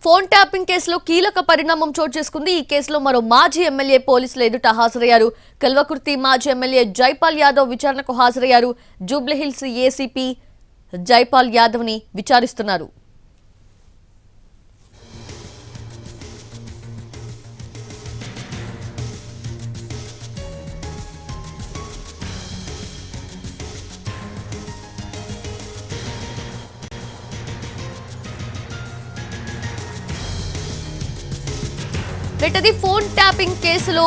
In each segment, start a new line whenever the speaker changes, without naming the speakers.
Phone tapping కేసులో కీలక పరిణామం చోటు చేసుకుంది. ఈ కేసులో మరో మాజీ ఎమ్మెల్యే పోలీసుల ఎదుట హాజరయ్యారు. కల్వకుర్తి మాజీ ఎమ్మెల్యే జైపాల్ యాదవ్ విచారణకు హాజరయ్యారు. జూబ్లీహిల్స్ ఏసీపీ జైపాల్ యాదవ్ ని విచారిస్తున్నారు. ఫోన్ ట్యాపింగ్ కేసులో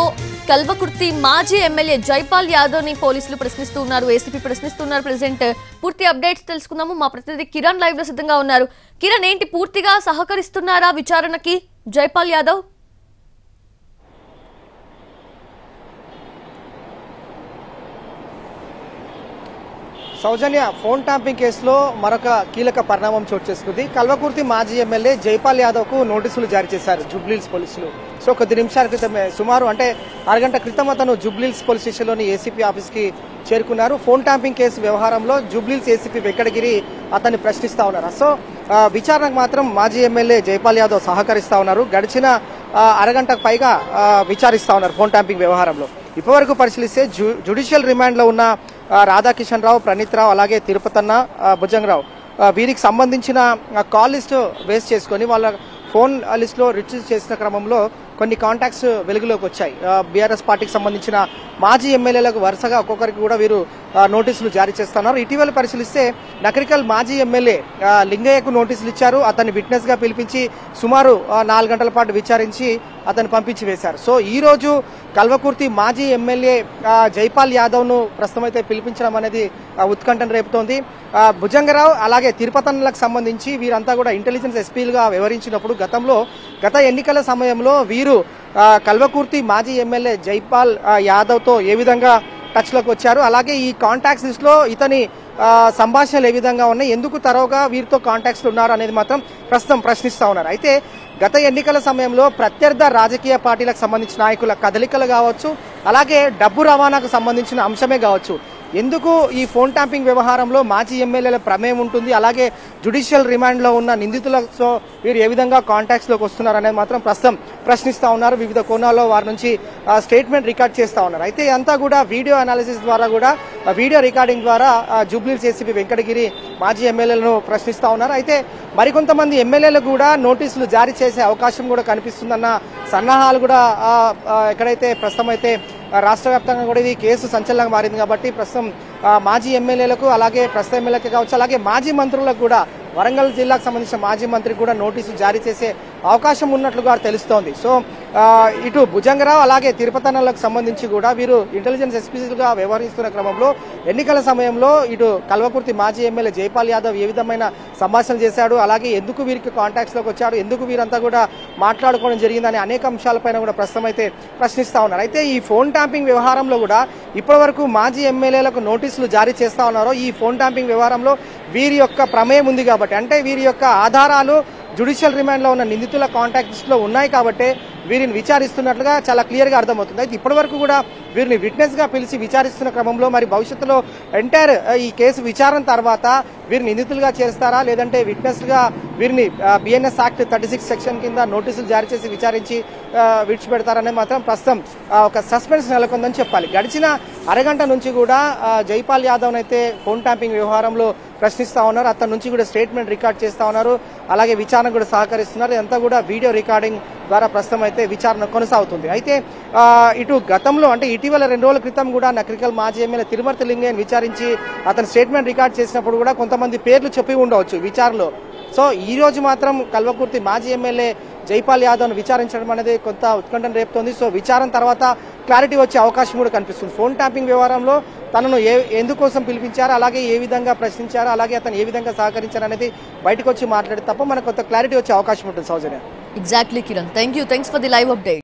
కల్వకుర్తి మాజీ ఎమ్మెల్యే జైపాల్ యాదవ్ ని పోలీసులు ప్రశ్నిస్తున్నారు. ఏసీపీ ప్రశ్నిస్తున్నారు. ప్రెజెంట్ పూర్తి అప్డేట్స్ తెలుసుకుందాము. మా ప్రతినిధి కిరణ్ లైవ్ లో సిద్ధంగా ఉన్నారు. కిరణ్, ఏంటి పూర్తిగా సహకరిస్తున్నారా విచారణకి జైపాల్ యాదవ్?
సౌజన్య, ఫోన్ ట్యాంపింగ్ కేసులో మరొక కీలక పరిణామం చోటు చేసుకుంది. కల్వకుర్తి మాజీ ఎమ్మెల్యే జైపాల్ యాదవ్ కు నోటీసులు జారీ చేశారు జూబ్లీహిల్స్ పోలీసులు. సో కొద్ది నిమిషాల క్రితమే, సుమారు అంటే అరగంట క్రితం అతను జూబ్లీహిల్స్ పోలీస్ స్టేషన్లోని ఏసీపీ ఆఫీస్ కి చేరుకున్నారు. ఫోన్ ట్యాంపింగ్ కేసు వ్యవహారంలో జూబ్లీహిల్స్ ఏసీపీ వెంకటగిరి అతన్ని ప్రశ్నిస్తా ఉన్నారు. సో విచారణకు మాత్రం మాజీ ఎమ్మెల్యే జైపాల్ యాదవ్ సహకరిస్తా ఉన్నారు. గడిచిన అరగంటకు పైగా విచారిస్తా ఉన్నారు ఫోన్ ట్యాంపింగ్ వ్యవహారంలో. ఇప్పటివరకు పరిశీలిస్తే జ్యుడిషియల్ రిమాండ్ లో ఉన్న రాధాకిషన్ రావు, ప్రణీత్ రావు, అలాగే తిరుపతన్న, భుజంగరావు వీరికి సంబంధించిన కాల్ లిస్ట్ బేస్ చేసుకుని వాళ్ళ ఫోన్ లిస్ట్ లో రిట్రీవ్ చేసిన క్రమంలో కొన్ని కాంటాక్ట్స్ వెలుగులోకి వచ్చాయి. బీఆర్ఎస్ పార్టీకి సంబంధించిన మాజీ ఎమ్మెల్యేలకు వరుసగా ఒక్కొక్కరికి కూడా వీరు నోటీసులు జారీ చేస్తున్నారు. ఇటీవల పరిశీలిస్తే నకరికల్ మాజీ ఎమ్మెల్యే లింగయ్యకు నోటీసులు ఇచ్చారు. అతన్ని విట్నెస్ గా పిలిపించి సుమారు 4 గంటల పాటు విచారించి అతన్ని పంపించి వేశారు. సో ఈ రోజు కల్వకుర్తి మాజీ ఎమ్మెల్యే జైపాల్ యాదవ్ ను ప్రస్తుతం అయితే పిలిపించడం అనేది ఉత్కంఠను రేపుతోంది. భుజంగరావు అలాగే తిరుపతన్నలకు సంబంధించి వీరంతా కూడా ఇంటెలిజెన్స్ ఎస్పీలుగా వ్యవహరించినప్పుడు గత ఎన్నికల సమయంలో వీరు కల్వకుర్తి మాజీ ఎమ్మెల్యే జైపాల్ యాదవ్ తో ఏ విధంగా టచ్ లోకి వచ్చారు, అలాగే ఈ కాంటాక్ట్స్ లిస్ట్ లో ఇతని సంభాషణలు ఏ విధంగా ఉన్నాయి, ఎందుకు తరోగా వీరితో కాంటాక్ట్స్ ఉన్నారు అనేది మాత్రం ప్రస్తుతం ప్రశ్నిస్తా ఉన్నారు. అయితే గత ఎన్నికల సమయంలో ప్రత్యర్థ రాజకీయ పార్టీలకు సంబంధించిన నాయకుల కదలికలు కావచ్చు, అలాగే డబ్బు రవాణాకు సంబంధించిన అంశమే కావచ్చు, ఎందుకు ఈ ఫోన్ ట్యాంపింగ్ వ్యవహారంలో మాజీ ఎమ్మెల్యేల ప్రమేయం ఉంటుంది, అలాగే జ్యుడిషియల్ రిమాండ్ లో ఉన్న నిందితులతో వీరు ఏ విధంగా కాంటాక్ట్స్ లోకి వస్తున్నారు అనేది మాత్రం ప్రస్తుతం ప్రశ్నిస్తా ఉన్నారు. వివిధ కోణాల్లో వారి నుంచి స్టేట్మెంట్ రికార్డ్ చేస్తా ఉన్నారు. అయితే అంతా కూడా వీడియో అనాలిసిస్ ద్వారా కూడా వీడియో రికార్డింగ్ ద్వారా జూబ్లీహిల్స్ ఏసీపీ వెంకటగిరి మాజీ ఎమ్మెల్యేలను ప్రశ్నిస్తా ఉన్నారు. అయితే మరికొంతమంది ఎమ్మెల్యేలు కూడా నోటీసులు జారీ చేసే అవకాశం కూడా కనిపిస్తుందన్న సన్నాహాలు కూడా ఎక్కడైతే ప్రస్తుతం అయితే రాష్ట్ర వ్యాప్తంగా కూడా ఇది కేసు సంచలనంగా మారింది. కాబట్టి ప్రస్తుతం మాజీ ఎమ్మెల్యేలకు, అలాగే ప్రస్తుత ఎమ్మెల్యేలకు కావచ్చు, అలాగే మాజీ మంత్రులకు కూడా, వరంగల్ జిల్లాకు సంబంధించిన మాజీ మంత్రికి కూడా నోటీసులు జారీ చేసే అవకాశం ఉన్నట్లుగా తెలుస్తోంది. సో ఇటు భుజంగరావు అలాగే తిరుపతన్నలకు సంబంధించి కూడా వీరు ఇంటెలిజెన్స్ ఎస్పీలుగా వ్యవహరిస్తున్న క్రమంలో ఎన్నికల సమయంలో ఇటు కల్వకుర్తి మాజీ ఎమ్మెల్యే జైపాల్ యాదవ్ ఏ విధమైన సంభాషణలు చేశాడు, అలాగే ఎందుకు వీరికి కాంటాక్ట్స్ లోకి వచ్చాడు, ఎందుకు వీరంతా కూడా మాట్లాడుకోవడం జరిగిందని అనేక అంశాలపైన కూడా ప్రస్తుతం అయితే ప్రశ్నిస్తా ఉన్నారు. అయితే ఈ ఫోన్ ట్యాంపింగ్ వ్యవహారంలో కూడా ఇప్పటి వరకు మాజీ ఎమ్మెల్యేలకు నోటీసులు జారీ చేస్తా ఉన్నారు. ఈ ఫోన్ ట్యాంపింగ్ వ్యవహారంలో వీరి యొక్క ప్రమేయం ఉంది కాబట్టి, అంటే వీరి యొక్క ఆధారాలు జ్యుడిషియల్ రిమాండ్ లో ఉన్న నిందితుల కాంటాక్ట్ లిస్ట్ లో ఉన్నాయి కాబట్టి వీరిని విచారిస్తున్నట్లుగా చాలా క్లియర్ గా అర్థమవుతుంది. అయితే ఇప్పటి వరకు కూడా వీరిని విట్నెస్ గా పిలిచి విచారిస్తున్న క్రమంలో మరి భవిష్యత్తులో ఎంటైర్ ఈ కేసు విచారణ తర్వాత వీరిని నిందితులుగా చేస్తారా, లేదంటే విట్నెస్ గా వీరిని బిఎన్ఎస్ యాక్ట్ 36 సెక్షన్ కింద నోటీసులు జారీ చేసి విచారించి విడిచిపెడతారనే మాత్రం ప్రస్తుతం ఒక సస్పెన్స్ నెలకొందని చెప్పాలి. గడిచిన అరగంట నుంచి కూడా జైపాల్ యాదవ్ అయితే ఫోన్ ట్యాంపింగ్ వ్యవహారంలో ప్రశ్నిస్తా ఉన్నారు. అతని నుంచి కూడా స్టేట్మెంట్ రికార్డ్ చేస్తా ఉన్నారు, అలాగే విచారణ కూడా సహకరిస్తున్నారు. ఇదంతా కూడా వీడియో రికార్డింగ్ ద్వారా ప్రస్తుతం అయితే విచారణ కొనసాగుతుంది. అయితే ఇటు గతంలో అంటే ఇటీవల 2 రోజుల క్రితం కూడా నకరికల్ మాజీ ఎమ్మెల్యే తిరుమర్తి లింగయ్యని విచారించి అతని స్టేట్మెంట్ రికార్డ్ చేసినప్పుడు కూడా కొంతమంది పేర్లు చెప్పి ఉండవచ్చు విచారణలో. సో ఈ రోజు మాత్రం కల్వకుర్తి మాజీ ఎమ్మెల్యే జైపాల్ యాదవ్ ను విచారించడం అనేది కొంత ఉత్కంఠను రేపుతోంది. సో విచారణ తర్వాత క్లారిటీ వచ్చే అవకాశం కూడా కనిపిస్తుంది. ఫోన్ ట్యాంపింగ్ వ్యవహారంలో తనను ఎందుకోసం పిలిపించారు, అలాగే ఏ విధంగా ప్రశ్నించారు, అలాగే అతను ఏ విధంగా సహకరించారు అనేది బయటకు వచ్చి మాట్లాడితే తప్ప మనకు కొంత క్లారిటీ వచ్చే అవకాశం ఉంటుంది. Soujanya,
exactly Kiran, thanks for the live update.